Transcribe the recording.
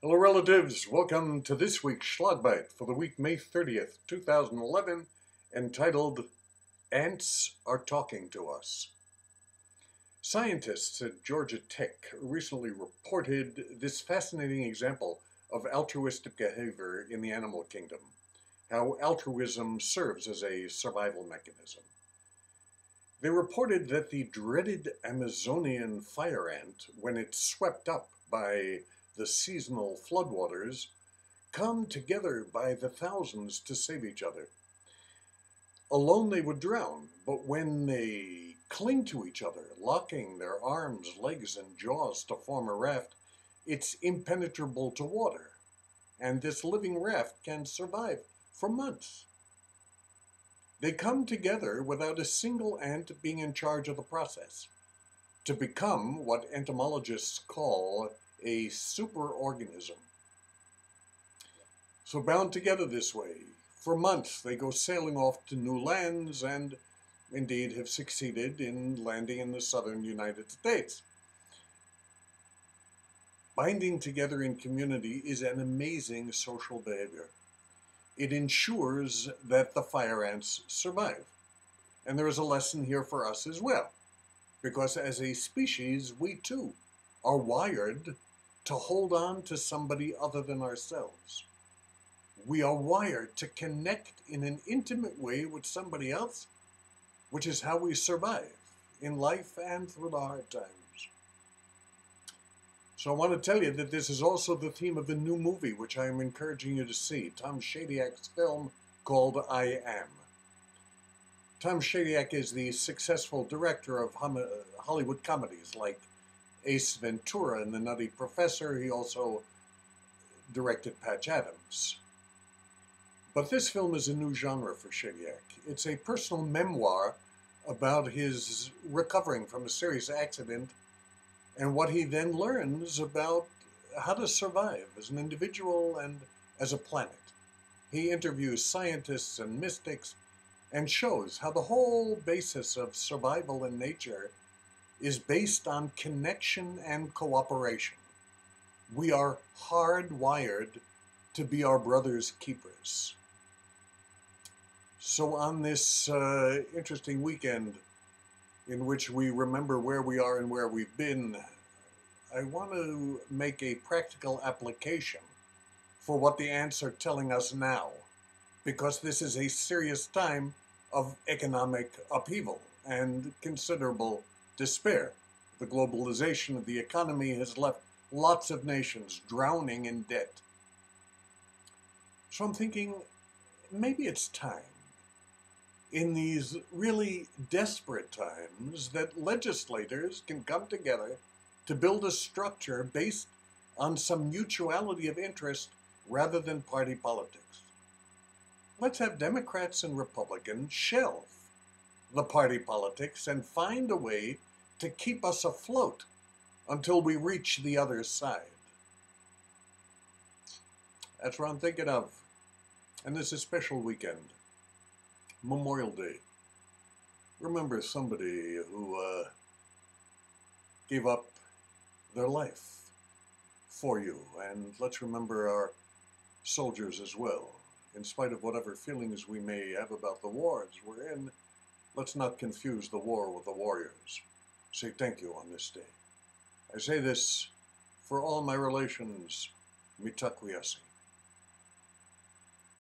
Hello relatives, welcome to this week's Schlagbite for the week May 30th, 2011, entitled Ants Are Talking to Us. Scientists at Georgia Tech recently reported this fascinating example of altruistic behavior in the animal kingdom, how altruism serves as a survival mechanism. They reported that the dreaded Amazonian fire ant, when it's swept up by the seasonal floodwaters, come together by the thousands to save each other. Alone they would drown, but when they cling to each other, locking their arms, legs, and jaws to form a raft, it's impenetrable to water, and this living raft can survive for months. They come together without a single ant being in charge of the process, to become what entomologists call a superorganism. So bound together this way, for months they go sailing off to new lands and indeed have succeeded in landing in the southern United States. Binding together in community is an amazing social behavior. It ensures that the fire ants survive. And there is a lesson here for us as well, because as a species, we too are wired to hold on to somebody other than ourselves. We are wired to connect in an intimate way with somebody else, which is how we survive in life and through the hard times. So I want to tell you that this is also the theme of a new movie, which I am encouraging you to see, Tom Shadyak's film called I Am. Tom Shadyac is the successful director of Hollywood comedies like Ace Ventura and The Nutty Professor. He also directed Patch Adams. But this film is a new genre for Shadyac. It's a personal memoir about his recovering from a serious accident and what he then learns about how to survive as an individual and as a planet. He interviews scientists and mystics and shows how the whole basis of survival in nature is based on connection and cooperation. We are hardwired to be our brother's keepers. So on this interesting weekend in which we remember where we are and where we've been, I want to make a practical application for what the ants are telling us now, because this is a serious time of economic upheaval and considerable despair. The globalization of the economy has left lots of nations drowning in debt. So I'm thinking maybe it's time, in these really desperate times, that legislators can come together to build a structure based on some mutuality of interest rather than party politics. Let's have Democrats and Republicans shelve the party politics and find a way to keep us afloat until we reach the other side. That's what I'm thinking of. And this is a special weekend, Memorial Day. Remember somebody who gave up their life for you. And let's remember our soldiers as well. In spite of whatever feelings we may have about the wars we're in, let's not confuse the war with the warriors. Say thank you on this day. I say this for all my relations, mitakuye.